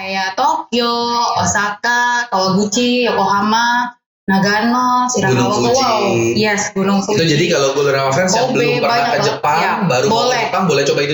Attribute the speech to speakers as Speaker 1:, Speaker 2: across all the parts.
Speaker 1: kayak Tokyo, Osaka, Kawaguchi, Yokohama, Nagano, Shirakawa. Wow, yes, Gunung Fuji.
Speaker 2: Itu jadi kalau Golden Rama Friends yang belum pernah ke Jepang,
Speaker 1: ya,
Speaker 2: baru mau ke Jepang, boleh coba itu.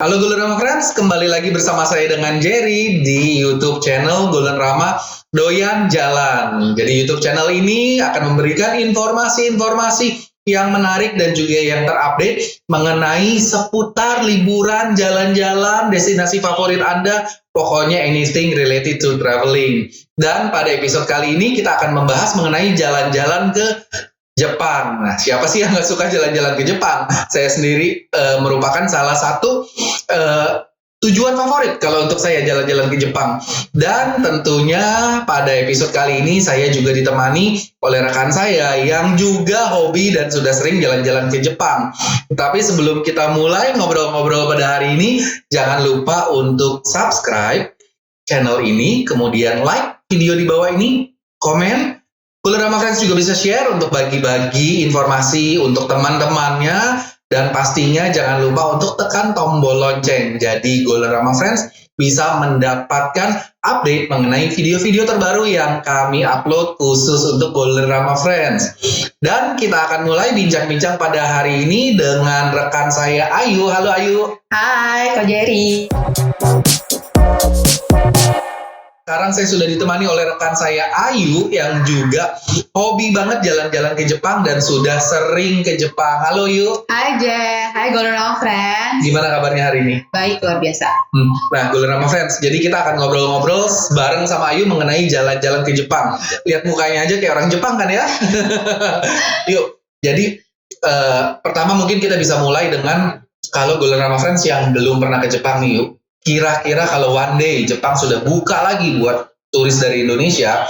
Speaker 2: Halo Golden Rama Friends, kembali lagi bersama saya dengan Jerry di YouTube channel Golden Rama Doyan Jalan. Jadi YouTube channel ini akan memberikan informasi-informasi yang menarik dan juga yang terupdate mengenai seputar liburan, jalan-jalan, destinasi favorit Anda, pokoknya anything related to traveling. Dan pada episode kali ini kita akan membahas mengenai jalan-jalan ke Jepang. Nah, siapa sih yang nggak suka jalan-jalan ke Jepang? Saya sendiri merupakan salah satu tujuan favorit kalau untuk saya jalan-jalan ke Jepang. Dan tentunya pada episode kali ini saya juga ditemani oleh rekan saya yang juga hobi dan sudah sering jalan-jalan ke Jepang. Tapi sebelum kita mulai ngobrol-ngobrol pada hari ini, jangan lupa untuk subscribe channel ini, kemudian like video di bawah ini, komen. Golden Rama Friends juga bisa share untuk bagi-bagi informasi untuk teman-temannya. Dan pastinya jangan lupa untuk tekan tombol lonceng. Jadi Golden Rama Friends bisa mendapatkan update mengenai video-video terbaru yang kami upload khusus untuk Golden Rama Friends. Dan kita akan mulai bincang-bincang pada hari ini dengan rekan saya Ayu. Halo Ayu.
Speaker 1: Hai Kak Jerry.
Speaker 2: Sekarang saya sudah ditemani oleh rekan saya Ayu yang juga hobi banget jalan-jalan ke Jepang dan sudah sering ke Jepang. Halo Yu.
Speaker 1: Hai Je, hai Golden Rama Friends.
Speaker 2: Gimana kabarnya hari ini?
Speaker 1: Baik, luar biasa.
Speaker 2: Nah, Golden Rama Friends, jadi kita akan ngobrol-ngobrol bareng sama Ayu mengenai jalan-jalan ke Jepang. Lihat mukanya aja kayak orang Jepang kan ya? Yuk, jadi pertama mungkin kita bisa mulai dengan kalau Golden Rama Friends yang belum pernah ke Jepang nih Yuk. Kira-kira kalau one day Jepang sudah buka lagi buat turis dari Indonesia,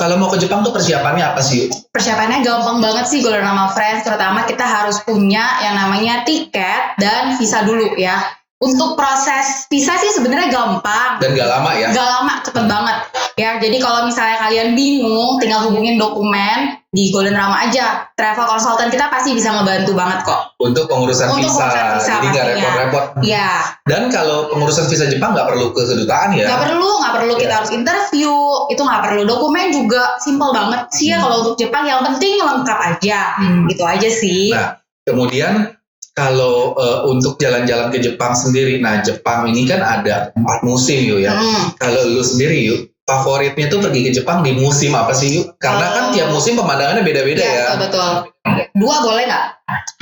Speaker 2: kalau mau ke Jepang tuh persiapannya apa sih?
Speaker 1: Persiapannya gampang banget sih Golden Rama Friends, terutama kita harus punya yang namanya tiket dan visa dulu ya. Untuk proses visa sih sebenarnya gampang.
Speaker 2: Dan gak lama ya?
Speaker 1: Gak lama, cepet banget. Ya, jadi kalau misalnya kalian bingung, tinggal hubungin dokumen di Golden Rama aja. Travel consultant kita pasti bisa ngebantu banget kok.
Speaker 2: Untuk pengurusan visa, jadi gak repot-repot.
Speaker 1: Iya.
Speaker 2: Dan kalau pengurusan visa Jepang gak perlu ke kedutaan ya?
Speaker 1: Gak perlu. Kita harus interview. Itu gak perlu. Dokumen juga simple banget sih ya kalau untuk Jepang. Yang penting lengkap aja. Gitu aja sih.
Speaker 2: Nah, kemudian kalau untuk jalan-jalan ke Jepang sendiri, nah Jepang ini kan ada 4 musim Yu ya. Kalau lu sendiri Yu, favoritnya tuh pergi ke Jepang di musim apa sih Yu? Karena kan tiap musim pemandangannya beda-beda ya.
Speaker 1: Betul. 2 boleh nggak?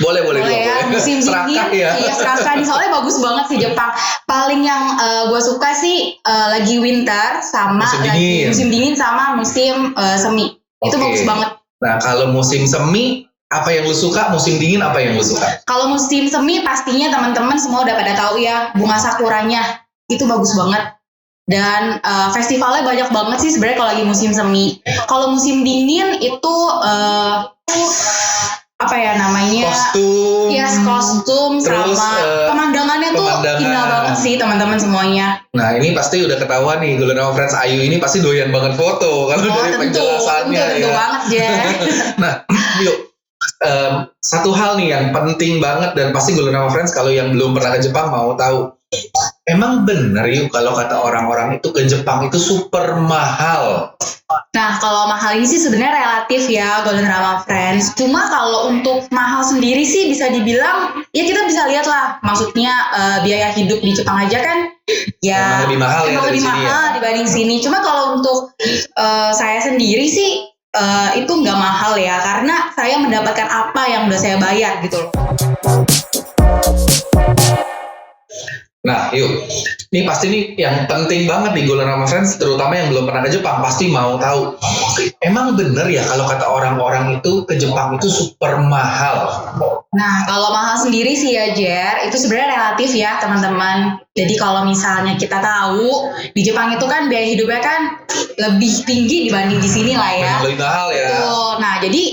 Speaker 2: Boleh
Speaker 1: ya. Musim dingin,
Speaker 2: ya.
Speaker 1: Iya serakah nih, soalnya bagus banget sih Jepang. Paling yang gue suka sih lagi winter sama musim dingin sama musim semi. Itu bagus banget.
Speaker 2: Nah kalau musim semi, apa yang lu suka? Musim dingin apa yang lu suka?
Speaker 1: Kalau musim semi pastinya teman-teman semua udah pada tahu ya, bunga sakuranya itu bagus banget. Dan festivalnya banyak banget sih sebenarnya kalau lagi musim semi. Kalau musim dingin itu apa ya namanya?
Speaker 2: Kostum.
Speaker 1: Yes, kostum. Terus, sama pemandangannya tuh indah banget sih teman-teman semuanya.
Speaker 2: Nah ini pasti udah ketahuan nih Golden Rama Friends, Ayu ini pasti doyan banget foto kalau dari penjelasannya.
Speaker 1: Tentu banget ya.
Speaker 2: Nah yuk. Satu hal nih yang penting banget dan pasti Golden Rama Friends kalau yang belum pernah ke Jepang mau tahu. Emang bener yuk kalau kata orang-orang itu ke Jepang itu super mahal?
Speaker 1: Nah kalau mahal ini sih sebenarnya relatif ya Golden Rama Friends. Cuma kalau untuk mahal sendiri sih bisa dibilang ya kita bisa lihat lah. Maksudnya biaya hidup di Jepang aja kan ya emang lebih mahal dibanding sini. Cuma kalau untuk saya sendiri sih itu nggak mahal ya, karena saya mendapatkan apa yang udah saya bayar gitu loh.
Speaker 2: Nah yuk, ini pasti nih yang penting banget nih Golden Rama Friends, terutama yang belum pernah ke Jepang pasti mau tahu Emang bener ya kalau kata orang-orang itu ke Jepang itu super mahal.
Speaker 1: Nah, kalau mahal sendiri sih ya Jer, itu sebenarnya relatif ya teman-teman. Jadi kalau misalnya kita tahu di Jepang itu kan biaya hidupnya kan lebih tinggi dibanding di sini lah ya.
Speaker 2: Memang lebih mahal ya.
Speaker 1: Betul. Nah, jadi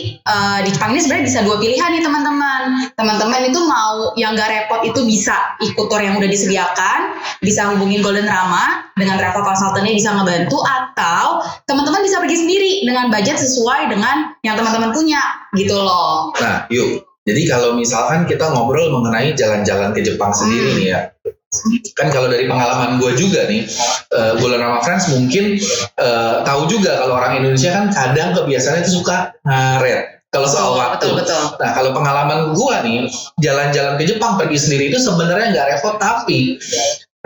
Speaker 1: di Jepang ini sebenarnya bisa dua pilihan nih teman-teman. Teman-teman itu mau yang gak repot itu bisa ikut tour yang udah disediakan, bisa hubungin Golden Rama dengan travel consultant-nya bisa ngebantu, atau teman-teman bisa pergi sendiri dengan budget sesuai dengan yang teman-teman punya gitu loh.
Speaker 2: Nah, yuk. Jadi kalau misalkan kita ngobrol mengenai jalan-jalan ke Jepang sendiri nih ya, kan kalau dari pengalaman gue juga nih, Golden Rama Friends mungkin tahu juga kalau orang Indonesia kan kadang kebiasaannya itu suka ngaret kalau soal waktu.
Speaker 1: Betul.
Speaker 2: Nah kalau pengalaman gue nih, jalan-jalan ke Jepang pergi sendiri itu sebenarnya nggak repot, tapi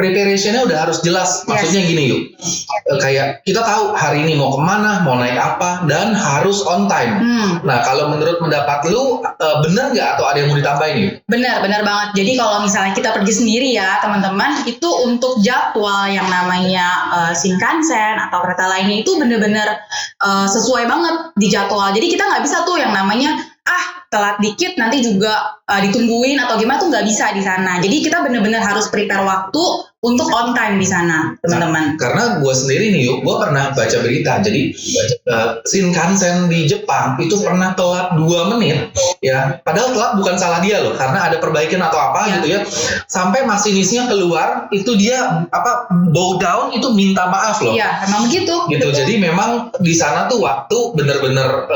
Speaker 2: preparationnya udah harus jelas. Maksudnya gini yuk, kayak kita tahu hari ini mau kemana, mau naik apa, dan harus on time. Nah kalau menurut pendapat lu bener nggak atau ada yang mau ditambahin yuk?
Speaker 1: Benar banget. Jadi kalau misalnya kita pergi sendiri ya teman-teman, itu untuk jadwal yang namanya Shinkansen atau kereta lainnya itu benar-benar sesuai banget di jadwal. Jadi kita nggak bisa tuh yang namanya telat dikit nanti juga ditungguin atau gimana tuh nggak bisa di sana. Jadi kita benar-benar harus prepare waktu untuk on time di sana, teman-teman.
Speaker 2: Karena gue sendiri nih, gue pernah baca berita. Jadi Shinkansen di Jepang itu pernah telat 2 menit, ya. Padahal telat bukan salah dia loh, karena ada perbaikan atau apa gitu ya. Sampai masinisnya keluar, itu dia bow down, itu minta maaf loh.
Speaker 1: Iya, emang begitu.
Speaker 2: Gitu. Betul. Jadi memang di sana tuh waktu bener-bener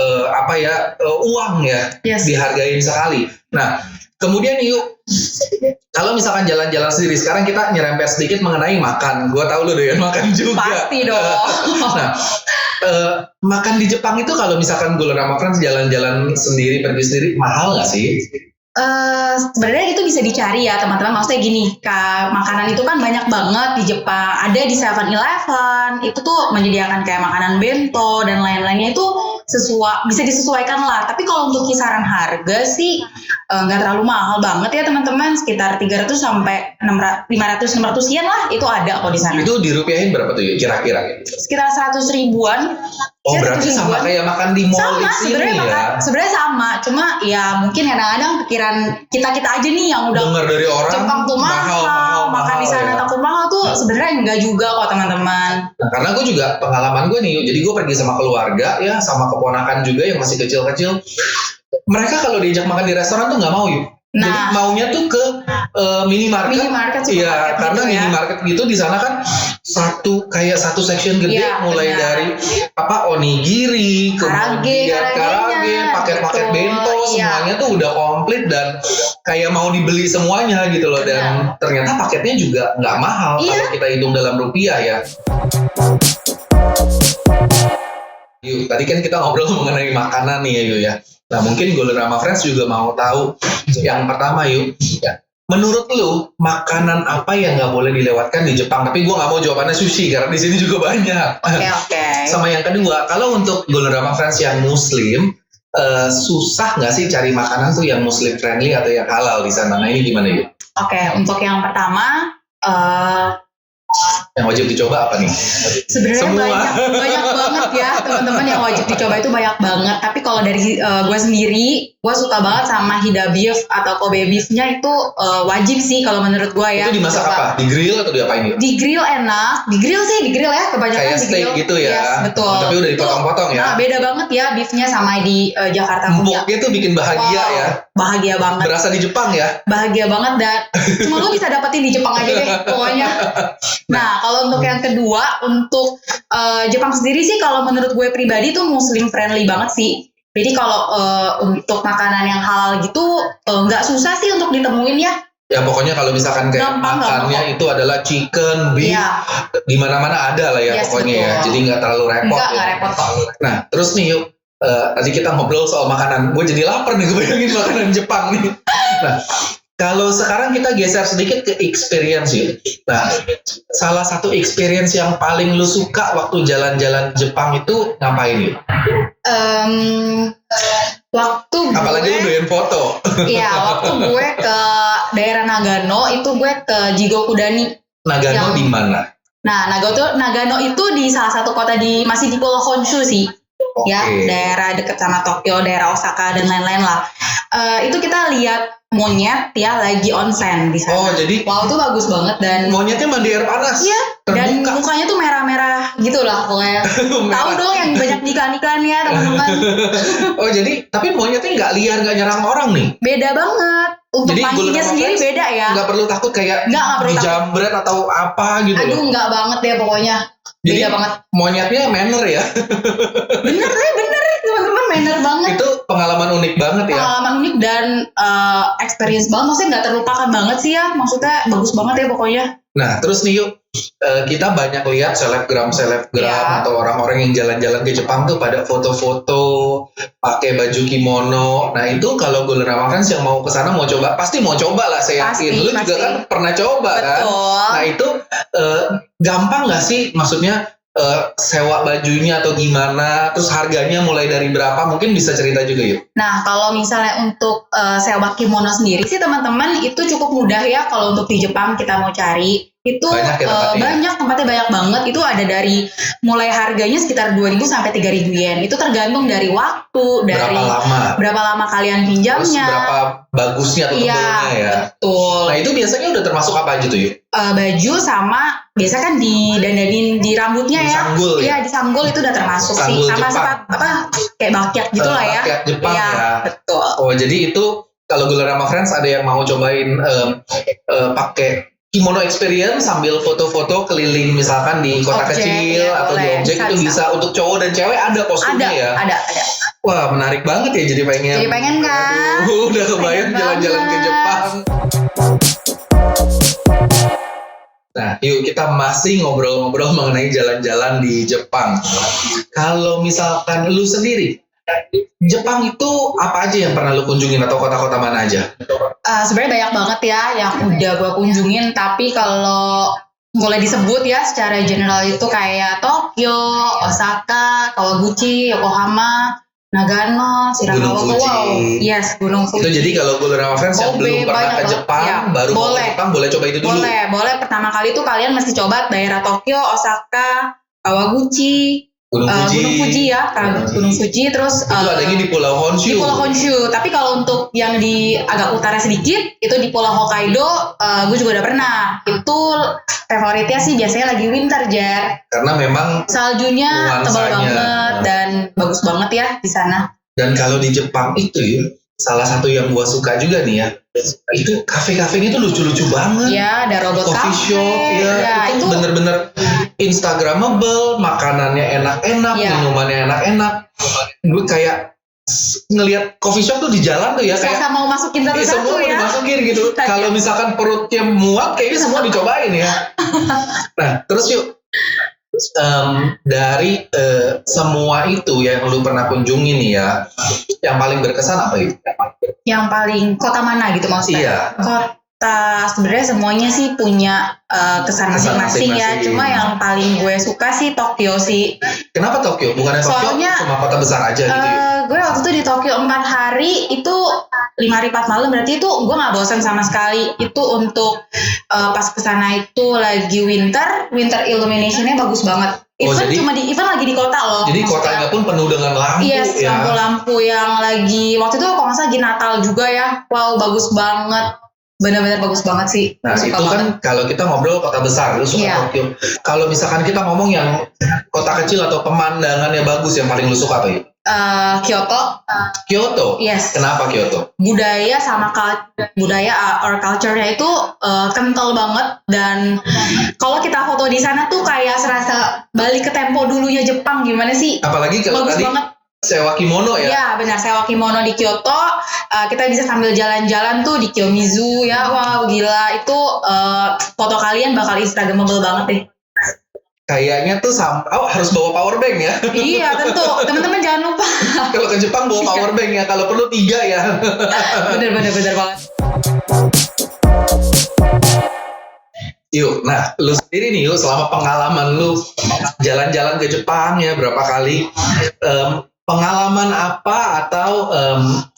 Speaker 2: uang ya, dihargain sekali. Nah, kemudian yuk, kalau misalkan jalan-jalan sendiri, sekarang kita nyerempet sedikit mengenai makan. Gua tahu lo doyan makan juga.
Speaker 1: Pasti dong.
Speaker 2: Nah, makan di Jepang itu kalau misalkan Golden Rama Friends jalan-jalan sendiri, pergi sendiri, mahal nggak sih?
Speaker 1: Sebenarnya itu bisa dicari ya teman-teman. Maksudnya gini, makanan itu kan banyak banget di Jepang. Ada di 7-Eleven, itu tuh menyediakan kayak makanan bento dan lain-lainnya itu bisa disesuaikan lah. Tapi kalau untuk kisaran harga sih nggak terlalu mahal banget ya teman-teman. Sekitar 300 sampai 500-600 yen lah itu ada kok di sana.
Speaker 2: Itu dirupiahin berapa tuh ya kira-kira?
Speaker 1: Sekitar 100 ribuan.
Speaker 2: Oh berarti sama kayak makan di mall di sini ya?
Speaker 1: Sebenarnya sama, cuma ya mungkin kadang-kadang pikiran kita aja nih yang udah
Speaker 2: dengar dari orang
Speaker 1: Jepang tuh mahal, makan di sana takut mahal tuh sebenarnya enggak juga kok teman-teman.
Speaker 2: Nah, karena gue juga pengalaman gue nih, jadi gue pergi sama keluarga ya, sama keponakan juga yang masih kecil-kecil. Mereka kalau diajak makan di restoran tuh nggak mau yuk. Jadi maunya tuh ke minimarket. Iya, karena
Speaker 1: gitu
Speaker 2: minimarket gitu di sana kan satu section gede, mulai dari onigiri, kemudian karage, paket-paket bento, semuanya tuh udah komplit dan kayak mau dibeli semuanya gitu loh. Dan ternyata paketnya juga nggak mahal kalau kita hitung dalam rupiah ya. Yuk, tadi kan kita ngobrol mengenai makanan nih ya Yuk ya. Nah mungkin Golden Rama Friends juga mau tahu yang pertama Yuk ya. Menurut lu makanan apa yang nggak boleh dilewatkan di Jepang? Tapi gue nggak mau jawabannya sushi karena di sini juga banyak.
Speaker 1: Oke.
Speaker 2: Sama yang kedua, kalau untuk Golden Rama Friends yang Muslim, susah nggak sih cari makanan tuh yang Muslim friendly atau yang halal di sana? Nah ini gimana Yuk?
Speaker 1: Oke, untuk yang pertama.
Speaker 2: Yang wajib dicoba apa nih?
Speaker 1: Sebenarnya banyak banget ya teman-teman yang wajib dicoba itu banyak banget. Tapi kalau dari gue sendiri, gue suka banget sama Hida beef atau Kobe beefnya itu wajib sih kalau menurut gue ya.
Speaker 2: Itu dimasak apa? Di grill atau diapain?
Speaker 1: Di grill enak, di grill ya kebanyakan
Speaker 2: kayak
Speaker 1: di grill.
Speaker 2: Steak gitu ya.
Speaker 1: Yes, betul.
Speaker 2: Tapi udah dipotong-potong ya.
Speaker 1: Nah beda banget ya beefnya sama di Jakarta punya.
Speaker 2: Empuknya tuh bikin bahagia ya.
Speaker 1: Bahagia banget.
Speaker 2: Berasa di Jepang ya.
Speaker 1: Bahagia banget dan cuma lu bisa dapetin di Jepang aja deh pokoknya. Nah kalau untuk yang kedua, untuk Jepang sendiri sih kalau menurut gue pribadi tuh Muslim friendly banget sih. Jadi kalau untuk makanan yang halal gitu nggak susah sih untuk ditemuin ya.
Speaker 2: Ya pokoknya kalau misalkan kayak makannya itu adalah chicken, beef, di mana-mana ada lah ya pokoknya ya. Jadi nggak terlalu repot.
Speaker 1: Nggak repot kok.
Speaker 2: Nah terus nih Yuk, tadi kita ngobrol soal makanan. Gue jadi lapar nih kebayangin makanan Jepang nih. Nah kalau sekarang kita geser sedikit ke experience Yuk. Nah salah satu experience yang paling lu suka waktu jalan-jalan Jepang itu ngapain Yuk?
Speaker 1: Waktu
Speaker 2: apalagi lu doyan foto.
Speaker 1: Iya, waktu gue ke daerah Nagano itu gue ke Jigokudani.
Speaker 2: Nagano di mana?
Speaker 1: Nah, Nagano itu di salah satu kota masih di Pulau Honshu sih. ya, daerah dekat sama Tokyo, daerah Osaka dan lain-lain lah. Itu kita lihat monyet ya lagi onsen di sana.
Speaker 2: Oh, jadi
Speaker 1: wow, itu bagus banget dan
Speaker 2: monyetnya mandi air panas.
Speaker 1: Iya. Dan
Speaker 2: Terbuka.
Speaker 1: mukanya tuh merah-merah gitu lah pokoknya. Tahu dong yang banyak di iklan-iklannya teman-teman.
Speaker 2: Oh, jadi tapi monyetnya nggak liar, nggak nyerang orang nih.
Speaker 1: Beda banget. Untuk
Speaker 2: Jadi
Speaker 1: mancingnya
Speaker 2: Golden
Speaker 1: sendiri
Speaker 2: Retriever
Speaker 1: beda ya.
Speaker 2: Nggak perlu takut kayak
Speaker 1: Nggak perlu
Speaker 2: dijambret atau apa gitu.
Speaker 1: Aduh, nggak banget deh pokoknya.
Speaker 2: Jadi
Speaker 1: Beda banget.
Speaker 2: monyetnya manner ya.
Speaker 1: Bener teman-teman, manner banget.
Speaker 2: Itu pengalaman unik banget ya.
Speaker 1: Pengalaman unik dan experience banget. Maksudnya nggak terlupakan banget sih ya. Maksudnya bagus banget ya pokoknya.
Speaker 2: Nah, terus nih yuk, kita banyak lihat selebgram
Speaker 1: Ya.
Speaker 2: atau orang-orang yang jalan-jalan ke Jepang tuh pada foto-foto pakai baju kimono. Nah, itu kalau Golden Rama Friends yang mau ke sana mau coba, pasti mau coba lah saya yakin. Lu juga kan pernah coba kan?
Speaker 1: Betul.
Speaker 2: Nah, itu gampang nggak sih? Maksudnya sewa bajunya atau gimana? Terus harganya mulai dari berapa? Mungkin bisa cerita juga yuk.
Speaker 1: Nah, kalau misalnya untuk sewa kimono sendiri sih teman-teman itu cukup mudah ya kalau untuk di Jepang kita mau cari. Itu
Speaker 2: Banyak ya tempatnya?
Speaker 1: banyak, tempatnya banyak banget. Itu ada dari mulai harganya sekitar 2.000 sampai 3.000 yen. Itu tergantung dari waktu, dari berapa lama kalian pinjamnya.
Speaker 2: Terus berapa bagusnya atau tebelnya ya.
Speaker 1: Betul.
Speaker 2: Nah, itu biasanya udah termasuk apa aja tuh yuk?
Speaker 1: Baju sama biasa kan didandanin di rambutnya ya.
Speaker 2: Disanggul ya?
Speaker 1: Iya, disanggul itu udah termasuk sih.
Speaker 2: Sanggul
Speaker 1: Sama
Speaker 2: Jepang.
Speaker 1: kayak bakyat gitu lah ya.
Speaker 2: Bakyat Jepang
Speaker 1: Iya,
Speaker 2: ya.
Speaker 1: betul.
Speaker 2: Oh, jadi itu kalau Golden Rama Friends ada yang mau cobain pakai kimono experience sambil foto-foto keliling misalkan di kota
Speaker 1: Objek,
Speaker 2: kecil
Speaker 1: ya,
Speaker 2: atau di
Speaker 1: boleh.
Speaker 2: objek itu bisa untuk cowok dan cewek ada kostumnya ya.
Speaker 1: Ada.
Speaker 2: Wah, menarik banget ya, jadi pengen.
Speaker 1: Jadi pengen kan?
Speaker 2: Aduh, udah kebayang
Speaker 1: Pengen
Speaker 2: jalan-jalan ke
Speaker 1: banget.
Speaker 2: Jepang. Nah, yuk kita masih ngobrol-ngobrol mengenai jalan-jalan di Jepang. Kalau misalkan lu sendiri, Jepang itu apa aja yang pernah lu kunjungin atau kota-kota mana aja?
Speaker 1: Sebenarnya banyak banget ya yang udah gue kunjungin, tapi kalau boleh disebut ya secara general itu kayak Tokyo, Osaka, Kawaguchi, Yokohama, Nagano, Shirakawa.
Speaker 2: Gunung Fuji.
Speaker 1: Wow, yes, Gunung Fuji.
Speaker 2: Itu jadi kalau Golden Rama Friends yang
Speaker 1: Kobe,
Speaker 2: belum pernah
Speaker 1: banyak
Speaker 2: ke
Speaker 1: banget.
Speaker 2: Jepang,
Speaker 1: Ya,
Speaker 2: baru mau ke
Speaker 1: boleh.
Speaker 2: Jepang, boleh coba itu dulu.
Speaker 1: Boleh. Pertama kali tuh kalian mesti coba daerah Tokyo, Osaka, Kawaguchi,
Speaker 2: Gunung Fuji.
Speaker 1: Gunung Fuji ya, Gunung Fuji, terus
Speaker 2: Itu adanya di Pulau Honshu.
Speaker 1: di Pulau Honshu. Tapi kalau untuk yang di agak utara sedikit, itu di Pulau Hokkaido, gue juga udah pernah. Itu favoritnya sih biasanya lagi winter, Jar.
Speaker 2: Karena memang
Speaker 1: Saljunya tebal
Speaker 2: nuansanya.
Speaker 1: banget dan bagus banget ya di sana.
Speaker 2: dan kalau di Jepang itu ya, salah satu yang gua suka juga nih ya, itu kafe-kafenya tuh lucu-lucu banget.
Speaker 1: Ya, ada robot
Speaker 2: Coffee
Speaker 1: cafe.
Speaker 2: shop ya, itu bener-bener instagramable, makanannya enak-enak,
Speaker 1: Ya.
Speaker 2: minumannya enak-enak. Gue kayak ngelihat coffee shop tuh di jalan tuh ya, kayak
Speaker 1: Serasa mau masukin
Speaker 2: semua
Speaker 1: satu-satu ya.
Speaker 2: dimasukin gitu. Kalau misalkan perutnya muat, kayaknya semua dicobain ya. Nah, terus yuk, dari semua itu yang lu pernah kunjungi nih ya, yang paling berkesan apa itu?
Speaker 1: Yang paling kota mana gitu maksudnya?
Speaker 2: Iya.
Speaker 1: Kota sebenarnya semuanya sih punya kesan
Speaker 2: Kesan
Speaker 1: masing-masing ya.
Speaker 2: masing-masing.
Speaker 1: Cuma yang paling gue suka sih Tokyo sih.
Speaker 2: Kenapa Tokyo? Bukannya Tokyo
Speaker 1: Soalnya,
Speaker 2: cuma kota besar aja gitu ya?
Speaker 1: Gue waktu itu di Tokyo 4 hari itu 5 hari 4 malam, berarti itu gue nggak bosan sama sekali. Itu untuk pas kesana itu lagi winter illuminationnya bagus banget. Even
Speaker 2: jadi-
Speaker 1: lagi di kota loh.
Speaker 2: Jadi
Speaker 1: maksudnya.
Speaker 2: kotanya pun penuh dengan lampu
Speaker 1: Yes,
Speaker 2: ya.
Speaker 1: lampu-lampu yang lagi waktu itu kalau nggak salah lagi Natal juga ya. Wow, bagus banget. Benar-benar bagus banget sih.
Speaker 2: Nah,
Speaker 1: Suka
Speaker 2: itu kan
Speaker 1: banget.
Speaker 2: kalau kita ngobrol kota besar, lu suka
Speaker 1: Iya.
Speaker 2: Tokyo. Kalau misalkan kita ngomong yang kota kecil atau pemandangannya bagus, yang paling lu suka apa ya?
Speaker 1: Kyoto,
Speaker 2: Kyoto.
Speaker 1: yes.
Speaker 2: Kenapa Kyoto?
Speaker 1: Budaya sama budaya or culture-nya itu kental banget, dan kalau kita foto di sana tuh kayak serasa balik ke tempo dulunya Jepang, gimana sih?
Speaker 2: Apalagi kalau
Speaker 1: Bagus
Speaker 2: tadi
Speaker 1: banget.
Speaker 2: sewa kimono ya.
Speaker 1: Ya benar, sewa kimono di Kyoto, kita bisa sambil jalan-jalan tuh di Kiyomizu ya. Wow, gila itu foto kalian bakal instagramable banget deh.
Speaker 2: Kayaknya tuh harus bawa power bank ya.
Speaker 1: Iya tentu, teman-teman jangan lupa.
Speaker 2: Kalau ke Jepang bawa power bank ya, kalau perlu 3 ya.
Speaker 1: Bener banget.
Speaker 2: Yuk, nah lu sendiri nih yuk, selama pengalaman lu jalan-jalan ke Jepang ya berapa kali, pengalaman apa atau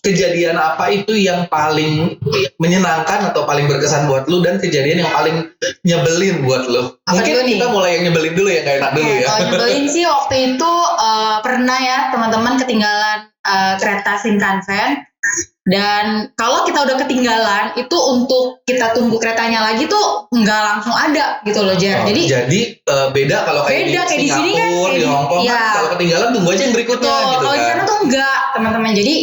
Speaker 2: kejadian apa itu yang paling menyenangkan atau paling berkesan buat lu, dan kejadian yang paling nyebelin buat lu?
Speaker 1: Apa
Speaker 2: Mungkin
Speaker 1: dulu nih?
Speaker 2: kita mulai yang nyebelin dulu ya, gak enak dulu ya.
Speaker 1: Kalau nyebelin sih waktu itu pernah ya teman-teman ketinggalan kereta Shinkansen. Dan kalau kita udah ketinggalan itu untuk kita tunggu keretanya lagi tuh nggak langsung ada gitu loh Jer.
Speaker 2: Jadi beda kalau kayak
Speaker 1: beda, kayak di sini kan,
Speaker 2: Singapura, di Hongkong
Speaker 1: iya.
Speaker 2: kan kalau ketinggalan tunggu aja yang berikutnya
Speaker 1: Betul,
Speaker 2: gitu
Speaker 1: kalau di
Speaker 2: kan.
Speaker 1: sana tuh enggak teman-teman. Jadi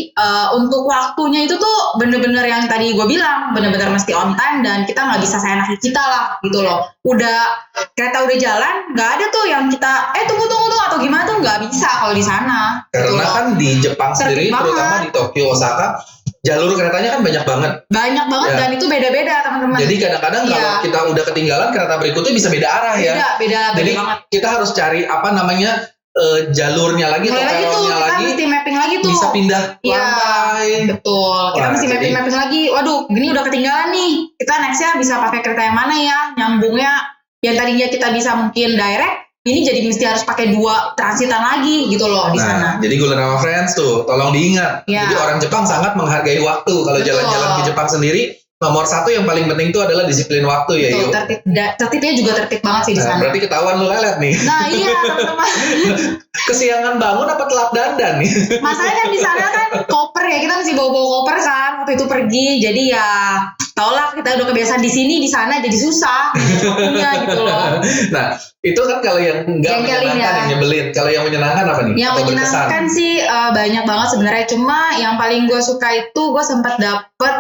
Speaker 1: untuk waktunya itu tuh bener-bener yang tadi gue bilang, bener-bener mesti on time dan kita nggak bisa seenaknya kita lah gitu loh. Udah kereta udah jalan, nggak ada tuh yang kita tunggu atau gimana tuh nggak bisa kalau di sana.
Speaker 2: Karena
Speaker 1: gitu
Speaker 2: kan di Jepang sendiri, terutama di Tokyo, Osaka, jalur keretanya kan banyak banget.
Speaker 1: Banyak banget
Speaker 2: Ya.
Speaker 1: Dan itu beda-beda teman-teman.
Speaker 2: Jadi kadang-kadang kalau kita udah ketinggalan kereta berikutnya bisa beda arah ya.
Speaker 1: Beda
Speaker 2: Jadi
Speaker 1: banget.
Speaker 2: kita harus cari jalurnya lagi atau
Speaker 1: Mulai lagi tuh
Speaker 2: peronnya
Speaker 1: kita
Speaker 2: lagi,
Speaker 1: mesti mapping lagi tuh.
Speaker 2: bisa pindah
Speaker 1: Iya,
Speaker 2: lantai.
Speaker 1: betul. Kita
Speaker 2: Wah,
Speaker 1: mesti
Speaker 2: jadi-
Speaker 1: mapping lagi. Waduh, gini udah ketinggalan nih. Kita nextnya bisa pakai kereta yang mana ya? Nyambungnya yang tadinya kita bisa mungkin direct, ini jadi mesti harus pakai 2 transitan lagi gitu loh di sana.
Speaker 2: Jadi Golden Rama Friends tuh, tolong diingat.
Speaker 1: Ya.
Speaker 2: Jadi orang Jepang sangat menghargai waktu. Kalau
Speaker 1: Betul.
Speaker 2: jalan-jalan ke Jepang sendiri, nomor 1 yang paling penting itu adalah disiplin waktu ya.
Speaker 1: Betul,
Speaker 2: Yuk.
Speaker 1: tertibnya juga tertib banget sih di sana.
Speaker 2: Berarti ketahuan lu lelet nih.
Speaker 1: Nah iya teman-teman.
Speaker 2: Kesiangan bangun apa telat dandan nih?
Speaker 1: Masalahnya kan di sana kan koper ya, kita mesti bawa koper kan waktu itu pergi. Jadi ya tau lah, kita udah kebiasaan di sini, di sana jadi susah waktunya gitu loh.
Speaker 2: Nah, itu kan kalau yang enggak
Speaker 1: Jengkelin
Speaker 2: menyenangkan,
Speaker 1: ya.
Speaker 2: yang nyebelin. Kalau yang menyenangkan apa nih?
Speaker 1: Yang
Speaker 2: Atau berkesan?
Speaker 1: menyenangkan sih banyak banget sebenarnya. Cuma yang paling gue suka itu gue sempat dapet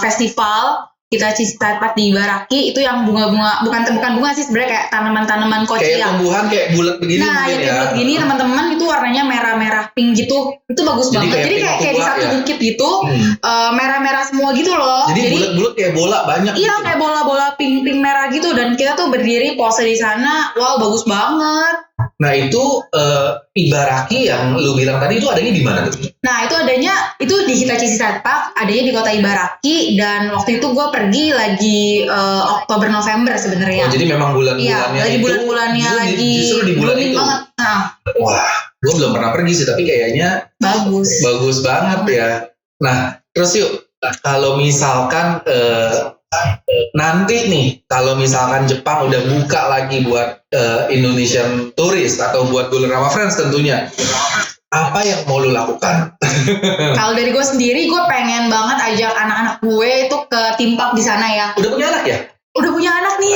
Speaker 1: festival kita Cistapat di Ibaraki, itu yang bunga-bunga, bukan bunga sih sebenarnya, kayak tanaman-tanaman koci
Speaker 2: Kayak tumbuhan kayak bulat begini
Speaker 1: Nah,
Speaker 2: mungkin
Speaker 1: yang
Speaker 2: ya.
Speaker 1: bulat gini teman-teman, itu warnanya merah-merah pink gitu. Itu bagus
Speaker 2: Jadi
Speaker 1: banget.
Speaker 2: kayak
Speaker 1: Jadi
Speaker 2: pink
Speaker 1: kayak di
Speaker 2: tua
Speaker 1: satu
Speaker 2: ya?
Speaker 1: bukit gitu, merah-merah semua gitu loh.
Speaker 2: Jadi bulat-bulat kayak bola banyak.
Speaker 1: Iya,
Speaker 2: gitu.
Speaker 1: kayak bola-bola pink merah gitu, dan kita tuh berdiri pose di sana. Wow, bagus banget.
Speaker 2: Nah, itu Ibaraki yang lu bilang tadi itu adanya di mana tuh?
Speaker 1: Nah, itu adanya itu di Hitachi State Park, adanya di kota Ibaraki, dan waktu itu gue pergi lagi Oktober November sebenarnya.
Speaker 2: Oh, jadi memang
Speaker 1: Iya,
Speaker 2: bulan-bulannya
Speaker 1: lagi
Speaker 2: itu
Speaker 1: bulan-bulannya lagi
Speaker 2: justru di bulan
Speaker 1: blooming
Speaker 2: itu.
Speaker 1: banget. Nah,
Speaker 2: Wah, gue belum pernah pergi sih, tapi kayaknya bagus banget ya. Nah, terus yuk, kalau misalkan nanti nih, kalau misalkan Jepang udah buka lagi buat Indonesian tourist atau buat Golden Rama Friends tentunya, apa yang mau lu lakukan?
Speaker 1: kalau dari gue sendiri, gue pengen banget ajak anak-anak gue itu ke Timpak di sana ya.
Speaker 2: Udah punya anak ya?
Speaker 1: Udah punya anak nih.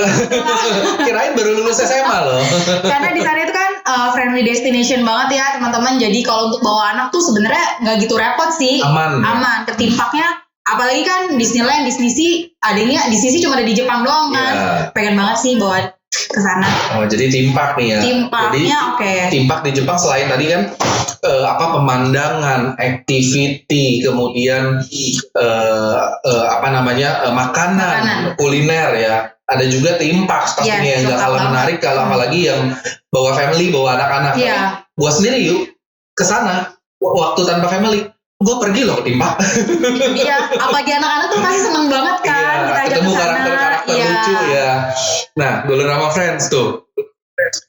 Speaker 2: Kirain baru lulus SMA loh.
Speaker 1: Karena di sana itu kan friendly destination banget ya teman-teman. Jadi kalau untuk bawa anak tuh sebenarnya nggak gitu repot sih.
Speaker 2: Aman.
Speaker 1: Ke Timpaknya. Apalagi kan Disneyland, Disney sih adanya Disney sih cuma ada di Jepang doang kan.
Speaker 2: Iya.
Speaker 1: Pengen banget sih bawa ke sana.
Speaker 2: Oh, jadi Timpak nih ya.
Speaker 1: Timpaknya oke.
Speaker 2: Timpak di Jepang selain tadi kan pemandangan, activity, kemudian makanan, kuliner ya. Ada juga Timpak pastinya yang nggak kalah menarik kalau apalagi yang bawa family, bawa anak-anak.
Speaker 1: Iya.
Speaker 2: Gua sendiri yuk ke sana waktu tanpa family. Gue pergi loh ke Timpak.
Speaker 1: Iya, apalagi anak-anak tuh pasti seneng banget kan
Speaker 2: Iya,
Speaker 1: kita ajak
Speaker 2: ketemu
Speaker 1: ke sana.
Speaker 2: karakter-karakter
Speaker 1: Iya.
Speaker 2: lucu ya. Nah, Golden Rama Friends tuh.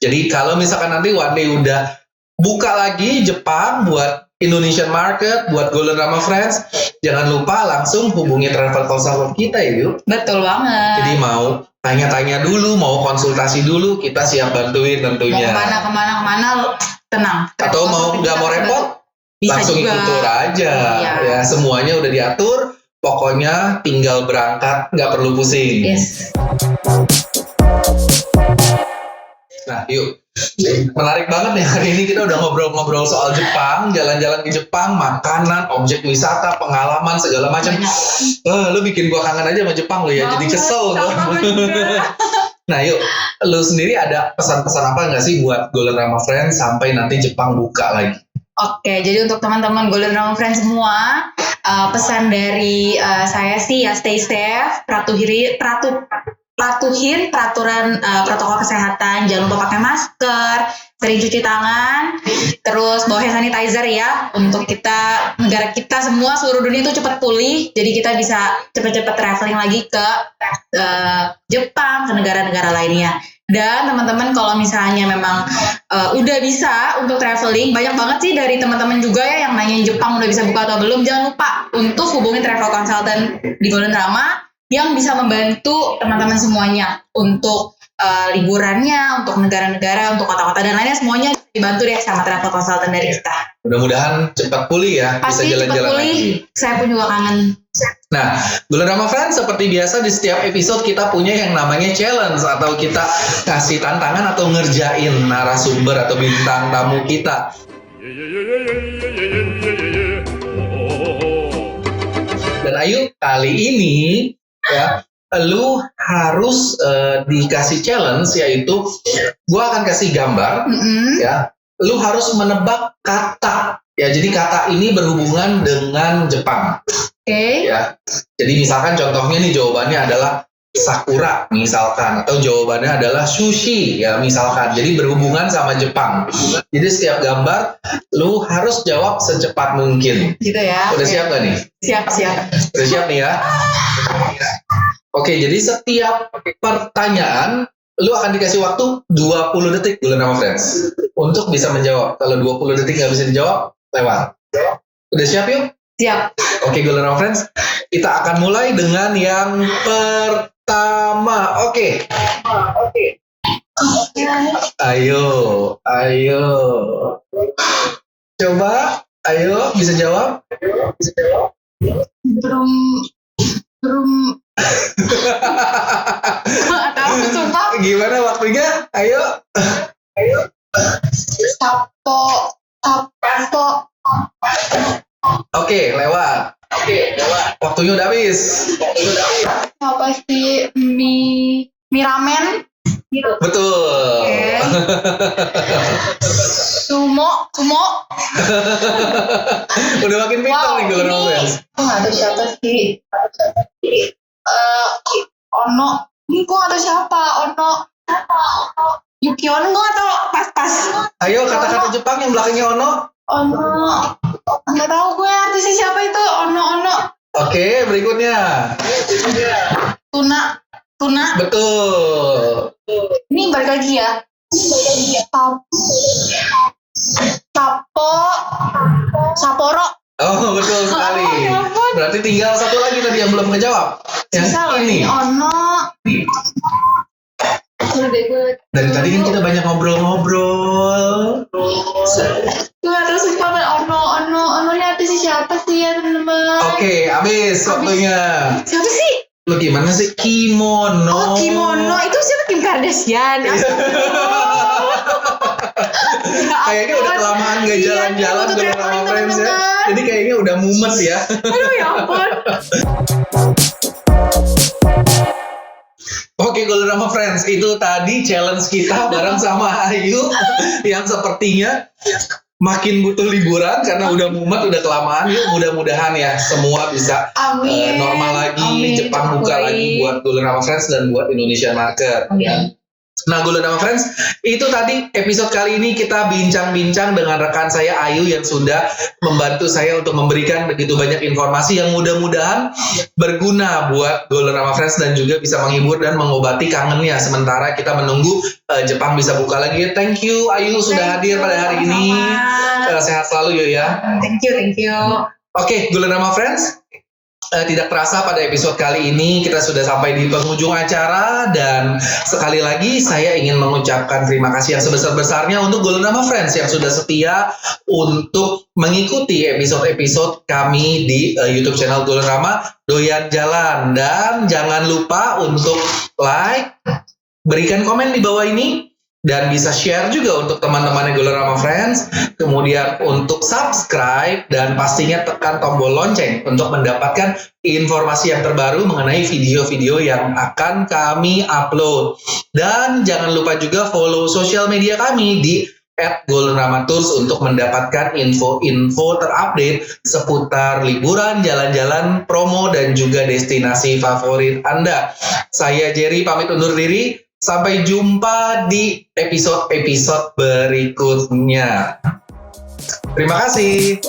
Speaker 2: Jadi kalau misalkan nanti one day udah buka lagi Jepang buat Indonesian market, buat Golden Rama Friends, jangan lupa langsung hubungi travel consultant kita ya yuk.
Speaker 1: Betul banget.
Speaker 2: Jadi mau tanya-tanya dulu, mau konsultasi dulu, kita siap bantuin tentunya.
Speaker 1: Mau kemana, tenang.
Speaker 2: Atau mau nggak mau repot,
Speaker 1: bisa
Speaker 2: langsung
Speaker 1: juga.
Speaker 2: ikut tour aja.
Speaker 1: Iya.
Speaker 2: Ya, semuanya udah diatur. Pokoknya tinggal berangkat, nggak perlu pusing.
Speaker 1: Yes.
Speaker 2: Nah, yuk. Menarik banget nih, hari ini kita udah ngobrol-ngobrol soal Jepang, jalan-jalan ke Jepang, makanan, objek wisata, pengalaman, segala macam. Lu bikin gua kangen aja sama Jepang lo ya, jadi kesel gua. Nah, yuk. Lu sendiri ada pesan-pesan apa nggak sih buat Golden Rama Friends sampai nanti Jepang buka lagi?
Speaker 1: Oke, jadi untuk teman-teman Golden Rama Friends semua, pesan dari saya sih ya stay safe, patuhin peraturan protokol kesehatan, jangan lupa pakai masker, sering cuci tangan, terus bawa hand sanitizer ya, untuk negara kita semua, seluruh dunia itu cepat pulih, jadi kita bisa cepat-cepat traveling lagi ke Jepang, ke negara-negara lainnya. Dan teman-teman kalau misalnya memang udah bisa untuk traveling. Banyak banget sih dari teman-teman juga ya yang nanyain Jepang udah bisa buka atau belum. Jangan lupa untuk hubungi travel consultant di Golden Rama yang bisa membantu teman-teman semuanya untuk liburannya, untuk negara-negara, untuk kota-kota dan lainnya, semuanya dibantu deh sama travel consultant dari kita.
Speaker 2: Mudah-mudahan cepat pulih ya,
Speaker 1: Pasti
Speaker 2: bisa jalan-jalan
Speaker 1: cepat pulih.
Speaker 2: lagi.
Speaker 1: Saya pun juga kangen.
Speaker 2: Nah, Golden Rama Friends, seperti biasa di setiap episode kita punya yang namanya challenge atau kita kasih tantangan atau ngerjain narasumber atau bintang tamu kita. Dan Ayu, kali ini ya, lu harus dikasih challenge, yaitu gua akan kasih gambar, ya, lu harus menebak kata. Ya, jadi kata ini berhubungan dengan Jepang.
Speaker 1: Oke.
Speaker 2: Ya, jadi misalkan contohnya nih jawabannya adalah sakura misalkan, atau jawabannya adalah sushi ya misalkan. Jadi berhubungan sama Jepang. Jadi setiap gambar lu harus jawab secepat mungkin.
Speaker 1: Gitu ya.
Speaker 2: Udah siap gak nih?
Speaker 1: Siap.
Speaker 2: Udah siap nih ya? Oke, jadi setiap pertanyaan lu akan dikasih waktu 20 detik Golden Rama Friends untuk bisa menjawab. Kalau 20 detik nggak bisa dijawab, lewat. Udah siap yuk?
Speaker 1: Siap.
Speaker 2: Oke, Golden Rama Friends, kita akan mulai dengan yang pertama. Oke. Ayo. Coba, ayo bisa jawab?
Speaker 1: Belum. Tahu sumpah.
Speaker 2: Gimana waktunya? Ayo.
Speaker 1: Sapo.
Speaker 2: Oke, lewat. Waktunya udah habis.
Speaker 1: Apa sih mie ramen?
Speaker 2: Betul.
Speaker 1: Oke. Sumo.
Speaker 2: Udah makin pintar nih Golden Rama Friends.
Speaker 1: Gue nggak tahu siapa sih. Ono. Ini gue nggak tahu siapa. Ono. Yuki Ono gue nggak tahu. Pas.
Speaker 2: Ayo kata-kata Jepang yang belakangnya Ono.
Speaker 1: Ono. Nggak tahu gue artisnya siapa itu. Ono.
Speaker 2: Oke, berikutnya.
Speaker 1: Tuna.
Speaker 2: Betul.
Speaker 1: Ini balik lagi ya. Sapporo.
Speaker 2: Oh, betul sekali.
Speaker 1: Oh, ya ampun.
Speaker 2: Berarti tinggal satu lagi tadi yang belum kejawab. Yang
Speaker 1: Susah loh
Speaker 2: ini.
Speaker 1: Ono. Udah deh gue.
Speaker 2: Dari tadi kan kita banyak ngobrol-ngobrol.
Speaker 1: Gue gak tau sumpah. Ono ini artisnya siapa sih ya teman-teman?
Speaker 2: Oke, habis waktunya.
Speaker 1: Siapa sih?
Speaker 2: Lu gimana sih? Kimono.
Speaker 1: Oh, Kimono. Itu siapa? Kim Kardashian.
Speaker 2: Kayaknya udah kelamaan gak jalan-jalan
Speaker 1: Iya,
Speaker 2: Golden Rama Friends ya.
Speaker 1: teman-teman.
Speaker 2: Jadi kayaknya udah mumet ya.
Speaker 1: Aduh ya ampun.
Speaker 2: Oke, Golden Rama Friends, itu tadi challenge kita bareng sama Ayu yang sepertinya makin butuh liburan karena udah mumet, udah kelamaan. Yuk, mudah-mudahan ya semua bisa
Speaker 1: Amin.
Speaker 2: normal lagi.
Speaker 1: Amin.
Speaker 2: Jepang buka
Speaker 1: Baik.
Speaker 2: lagi buat Golden Rama Friends dan buat Indonesian Market.
Speaker 1: Amin.
Speaker 2: Nah, Golden Rama Friends, itu tadi episode kali ini kita bincang-bincang dengan rekan saya Ayu yang sudah membantu saya untuk memberikan begitu banyak informasi yang mudah-mudahan berguna buat Golden Rama Friends dan juga bisa menghibur dan mengobati kangennya sementara kita menunggu Jepang bisa buka lagi. Thank you Ayu sudah hadir pada hari ini. Sehat selalu yo ya.
Speaker 1: Thank you.
Speaker 2: Oke, Golden Rama Friends, tidak terasa pada episode kali ini kita sudah sampai di penghujung acara dan sekali lagi saya ingin mengucapkan terima kasih yang sebesar-besarnya untuk Golden Rama Friends yang sudah setia untuk mengikuti episode-episode kami di YouTube channel Golden Rama Doyan Jalan, dan jangan lupa untuk like, berikan komen di bawah ini, dan bisa share juga untuk teman-teman Golden Rama Friends. Kemudian untuk subscribe dan pastinya tekan tombol lonceng untuk mendapatkan informasi yang terbaru mengenai video-video yang akan kami upload. Dan jangan lupa juga follow sosial media kami di @goldenramatours untuk mendapatkan info-info terupdate seputar liburan, jalan-jalan, promo, dan juga destinasi favorit Anda. Saya Jerry pamit undur diri. Sampai jumpa di episode-episode berikutnya. Terima kasih.